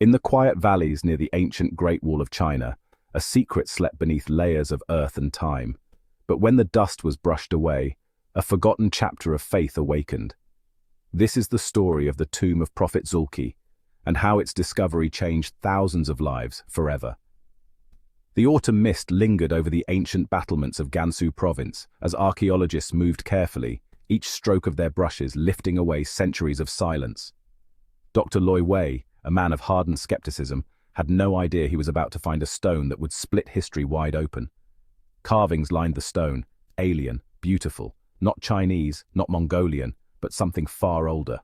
In the quiet valleys near the ancient Great Wall of China, a secret slept beneath layers of earth and time. But when the dust was brushed away, a forgotten chapter of faith awakened. This is the story of the tomb of Prophet Zulkifli, and how its discovery changed thousands of lives forever. The autumn mist lingered over the ancient battlements of Gansu province as archaeologists moved carefully, each stroke of their brushes lifting away centuries of silence. Dr. Loi Wei, a man of hardened skepticism, had no idea he was about to find a stone that would split history wide open. Carvings lined the stone, alien, beautiful, not Chinese, not Mongolian, but something far older.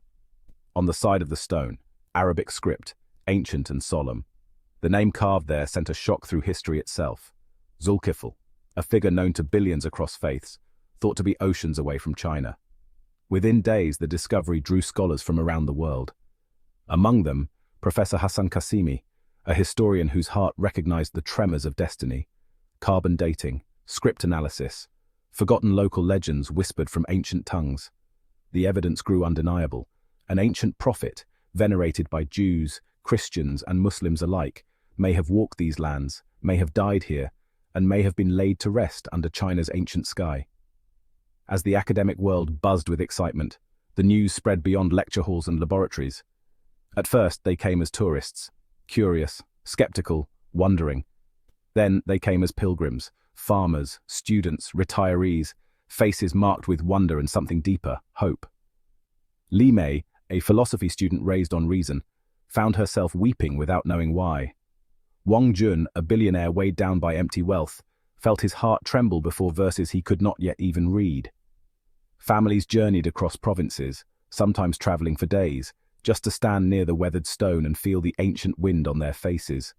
On the side of the stone, Arabic script, ancient and solemn. The name carved there sent a shock through history itself. Zulkifli, a figure known to billions across faiths, thought to be oceans away from China. Within days, the discovery drew scholars from around the world. Among them, Professor Hassan Qasimi, a historian whose heart recognized the tremors of destiny, carbon dating, script analysis, forgotten local legends whispered from ancient tongues. The evidence grew undeniable. An ancient prophet, venerated by Jews, Christians, and Muslims alike, may have walked these lands, may have died here, and may have been laid to rest under China's ancient sky. As the academic world buzzed with excitement, the news spread beyond lecture halls and laboratories. At first, they came as tourists, curious, skeptical, wondering. Then they came as pilgrims, farmers, students, retirees, faces marked with wonder and something deeper, hope. Li Mei, a philosophy student raised on reason, found herself weeping without knowing why. Wang Jun, a billionaire weighed down by empty wealth, felt his heart tremble before verses he could not yet even read. Families journeyed across provinces, sometimes traveling for days, just to stand near the weathered stone and feel the ancient wind on their faces.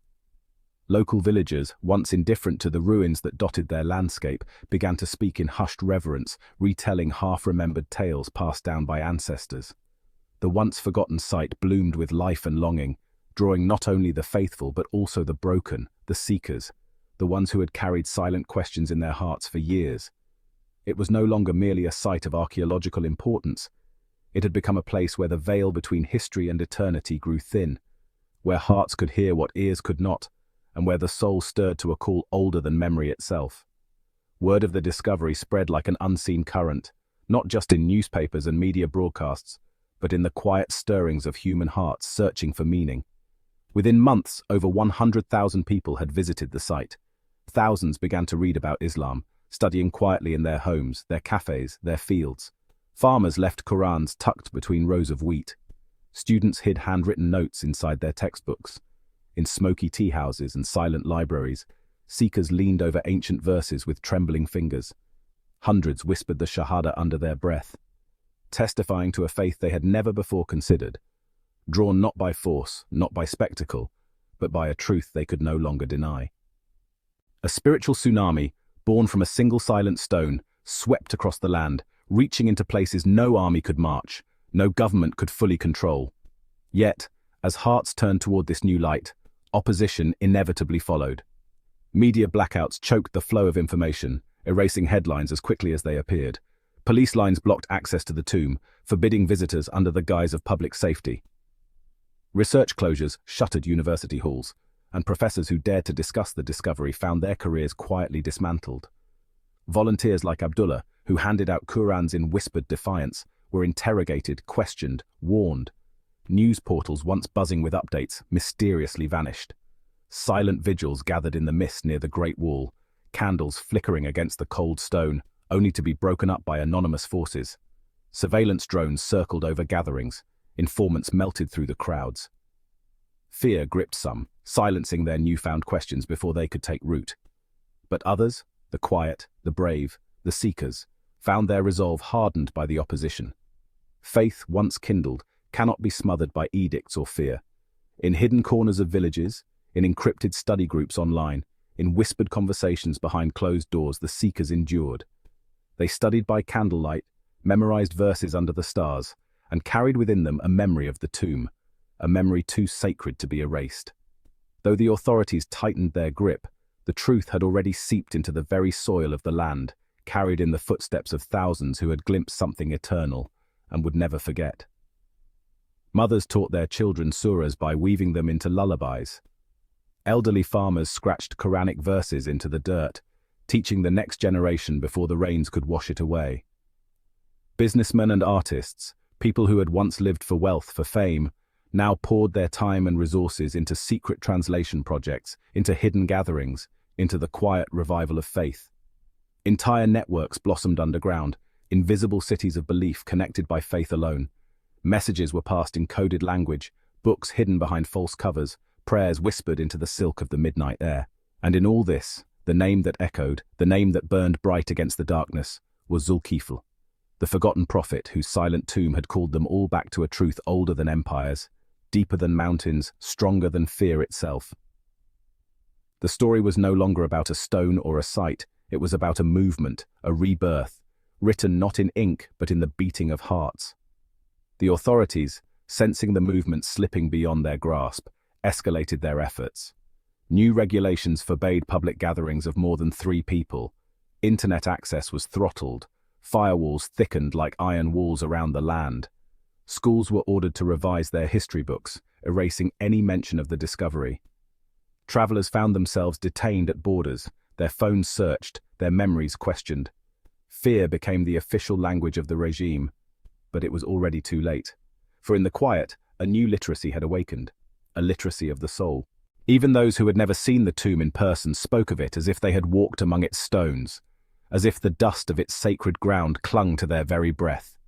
Local villagers, once indifferent to the ruins that dotted their landscape, began to speak in hushed reverence, retelling half-remembered tales passed down by ancestors. The once-forgotten site bloomed with life and longing, drawing not only the faithful but also the broken, the seekers, the ones who had carried silent questions in their hearts for years. It was no longer merely a site of archaeological importance. It had become a place where the veil between history and eternity grew thin, where hearts could hear what ears could not, and where the soul stirred to a call older than memory itself. Word of the discovery spread like an unseen current, not just in newspapers and media broadcasts, but in the quiet stirrings of human hearts searching for meaning. Within months, over 100,000 people had visited the site. Thousands began to read about Islam, studying quietly in their homes, their cafes, their fields. Farmers left Qurans tucked between rows of wheat. Students hid handwritten notes inside their textbooks. In smoky tea houses and silent libraries, seekers leaned over ancient verses with trembling fingers. Hundreds whispered the Shahada under their breath, testifying to a faith they had never before considered, drawn not by force, not by spectacle, but by a truth they could no longer deny. A spiritual tsunami, born from a single silent stone, swept across the land, reaching into places no army could march, no government could fully control. Yet, as hearts turned toward this new light, opposition inevitably followed. Media blackouts choked the flow of information, erasing headlines as quickly as they appeared. Police lines blocked access to the tomb, forbidding visitors under the guise of public safety. Research closures shuttered university halls, and professors who dared to discuss the discovery found their careers quietly dismantled. Volunteers like Abdullah, who handed out Qurans in whispered defiance, were interrogated, questioned, warned. News portals once buzzing with updates mysteriously vanished. Silent vigils gathered in the mist near the Great Wall, candles flickering against the cold stone, only to be broken up by anonymous forces. Surveillance drones circled over gatherings, informants melted through the crowds. Fear gripped some, silencing their newfound questions before they could take root. But others, the quiet, the brave, the seekers, found their resolve hardened by the opposition. Faith, once kindled, cannot be smothered by edicts or fear. In hidden corners of villages, in encrypted study groups online, in whispered conversations behind closed doors, the seekers endured. They studied by candlelight, memorized verses under the stars, and carried within them a memory of the tomb, a memory too sacred to be erased. Though the authorities tightened their grip, the truth had already seeped into the very soil of the land, carried in the footsteps of thousands who had glimpsed something eternal and would never forget. Mothers taught their children surahs by weaving them into lullabies. Elderly farmers scratched Quranic verses into the dirt, teaching the next generation before the rains could wash it away. Businessmen and artists, people who had once lived for wealth, for fame, now poured their time and resources into secret translation projects, into hidden gatherings, into the quiet revival of faith. Entire networks blossomed underground, invisible cities of belief connected by faith alone. Messages were passed in coded language, books hidden behind false covers, prayers whispered into the silk of the midnight air. And in all this, the name that echoed, the name that burned bright against the darkness, was Zulkifli, the forgotten prophet whose silent tomb had called them all back to a truth older than empires, deeper than mountains, stronger than fear itself. The story was no longer about a stone or a site, it was about a movement, a rebirth, written not in ink but in the beating of hearts. The authorities, sensing the movement slipping beyond their grasp, escalated their efforts. New regulations forbade public gatherings of more than 3 people. Internet access was throttled. Firewalls thickened like iron walls around the land. Schools were ordered to revise their history books, erasing any mention of the discovery. Travelers found themselves detained at borders, their phones searched, their memories questioned. Fear became the official language of the regime, but it was already too late. For in the quiet, a new literacy had awakened, a literacy of the soul. Even those who had never seen the tomb in person spoke of it as if they had walked among its stones, as if the dust of its sacred ground clung to their very breath.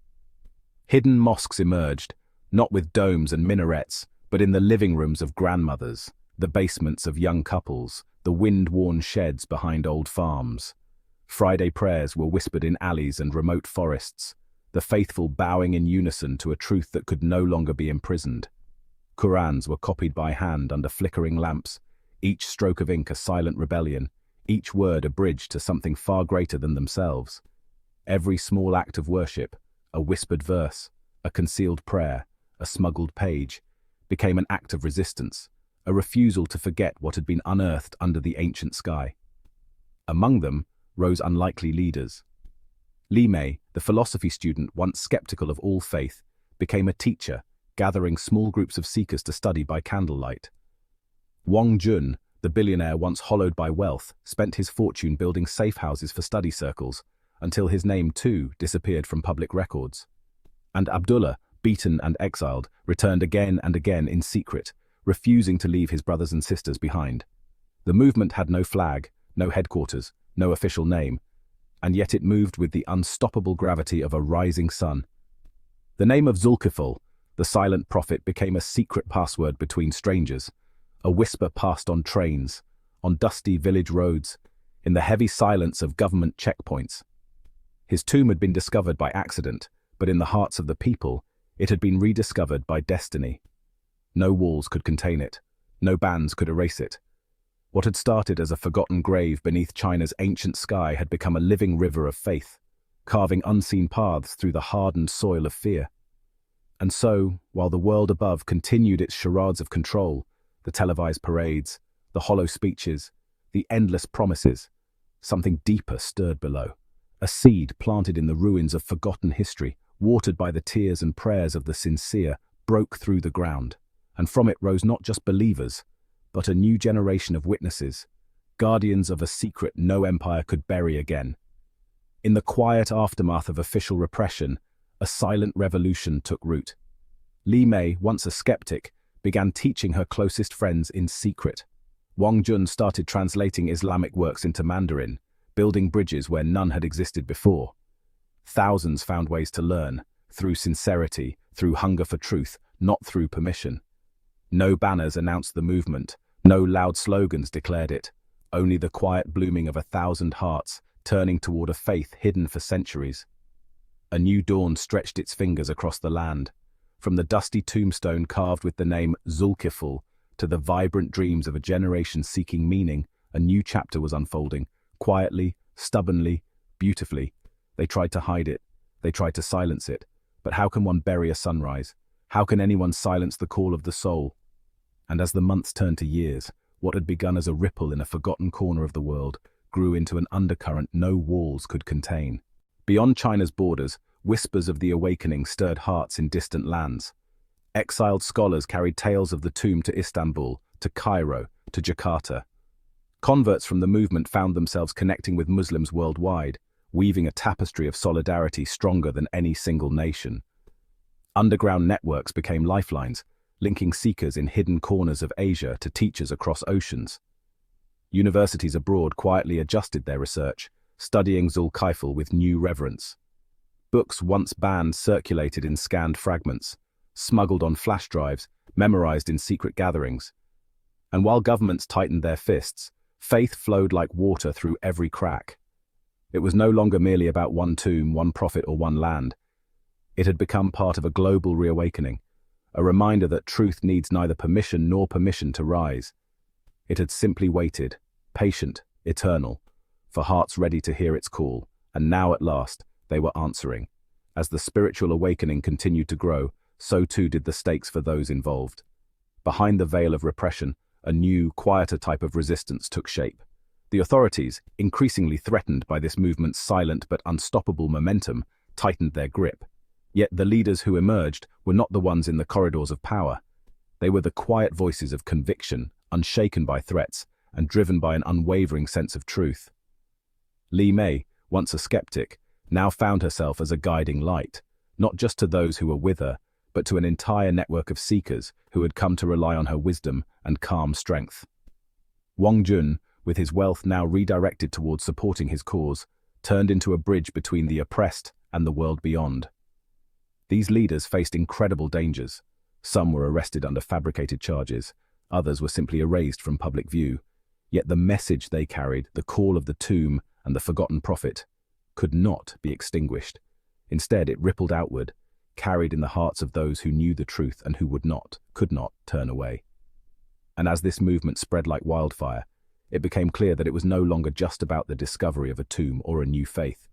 Hidden mosques emerged, not with domes and minarets, but in the living rooms of grandmothers, the basements of young couples, the wind-worn sheds behind old farms. Friday prayers were whispered in alleys and remote forests, the faithful bowing in unison to a truth that could no longer be imprisoned. Qurans were copied by hand under flickering lamps, each stroke of ink a silent rebellion, each word a bridge to something far greater than themselves. Every small act of worship, a whispered verse, a concealed prayer, a smuggled page, became an act of resistance, a refusal to forget what had been unearthed under the ancient sky. Among them rose unlikely leaders. Li Mei, the philosophy student once skeptical of all faith, became a teacher, gathering small groups of seekers to study by candlelight. Wang Jun, the billionaire once hollowed by wealth, spent his fortune building safe houses for study circles, until his name too disappeared from public records. And Abdullah, beaten and exiled, returned again and again in secret, refusing to leave his brothers and sisters behind. The movement had no flag, no headquarters, no official name, and yet it moved with the unstoppable gravity of a rising sun. The name of Zulkifli, the silent prophet, became a secret password between strangers, a whisper passed on trains, on dusty village roads, in the heavy silence of government checkpoints. His tomb had been discovered by accident, but in the hearts of the people, it had been rediscovered by destiny. No walls could contain it, no bans could erase it. What had started as a forgotten grave beneath China's ancient sky had become a living river of faith, carving unseen paths through the hardened soil of fear. And so, while the world above continued its charades of control, the televised parades, the hollow speeches, the endless promises, something deeper stirred below. A seed planted in the ruins of forgotten history, watered by the tears and prayers of the sincere, broke through the ground, and from it rose not just believers, but a new generation of witnesses, guardians of a secret no empire could bury again. In the quiet aftermath of official repression, a silent revolution took root. Li Mei, once a skeptic, began teaching her closest friends in secret. Wang Jun started translating Islamic works into Mandarin, building bridges where none had existed before. Thousands found ways to learn, through sincerity, through hunger for truth, not through permission. No banners announced the movement, no loud slogans declared it, only the quiet blooming of 1,000 hearts turning toward a faith hidden for centuries. A new dawn stretched its fingers across the land, from the dusty tombstone carved with the name Zulkifli to the vibrant dreams of a generation seeking meaning. A new chapter was unfolding, quietly, stubbornly, beautifully. They tried to hide it, they tried to silence it, but how can one bury a sunrise? How can anyone silence the call of the soul? And as the months turned to years, what had begun as a ripple in a forgotten corner of the world grew into an undercurrent no walls could contain. Beyond China's borders, whispers of the awakening stirred hearts in distant lands. Exiled scholars carried tales of the tomb to Istanbul, to Cairo, to Jakarta. Converts from the movement found themselves connecting with Muslims worldwide, weaving a tapestry of solidarity stronger than any single nation. Underground networks became lifelines, linking seekers in hidden corners of Asia to teachers across oceans. Universities abroad quietly adjusted their research, studying Zulkifli with new reverence. Books once banned circulated in scanned fragments, smuggled on flash drives, memorized in secret gatherings. And while governments tightened their fists, faith flowed like water through every crack. It was no longer merely about one tomb, one prophet, or one land. It had become part of a global reawakening, a reminder that truth needs neither permission nor permission to rise. It had simply waited, patient, eternal, for hearts ready to hear its call, and now at last, they were answering. As the spiritual awakening continued to grow, so too did the stakes for those involved. Behind the veil of repression, a new, quieter type of resistance took shape. The authorities, increasingly threatened by this movement's silent but unstoppable momentum, tightened their grip. Yet the leaders who emerged were not the ones in the corridors of power. They were the quiet voices of conviction, unshaken by threats, and driven by an unwavering sense of truth. Li Mei, once a skeptic, now found herself as a guiding light, not just to those who were with her, but to an entire network of seekers who had come to rely on her wisdom and calm strength. Wang Jun, with his wealth now redirected towards supporting his cause, turned into a bridge between the oppressed and the world beyond. These leaders faced incredible dangers. Some were arrested under fabricated charges, others were simply erased from public view. Yet the message they carried, the call of the tomb and the forgotten prophet, could not be extinguished. Instead, it rippled outward, carried in the hearts of those who knew the truth and who could not turn away. And as this movement spread like wildfire, it became clear that it was no longer just about the discovery of a tomb or a new faith.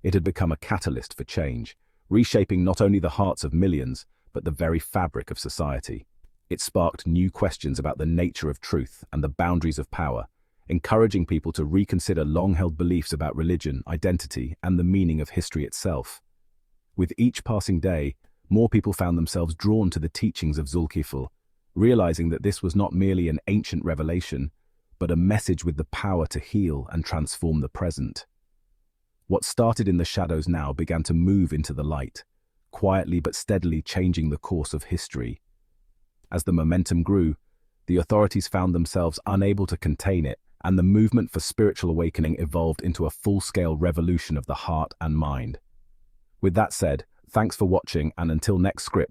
It had become a catalyst for change, reshaping not only the hearts of millions, but the very fabric of society. It sparked new questions about the nature of truth and the boundaries of power, encouraging people to reconsider long-held beliefs about religion, identity, and the meaning of history itself. With each passing day, more people found themselves drawn to the teachings of Zulkifli, realizing that this was not merely an ancient revelation, but a message with the power to heal and transform the present. What started in the shadows now began to move into the light, quietly but steadily changing the course of history. As the momentum grew, the authorities found themselves unable to contain it, and the movement for spiritual awakening evolved into a full-scale revolution of the heart and mind. With that said, thanks for watching, and until next script,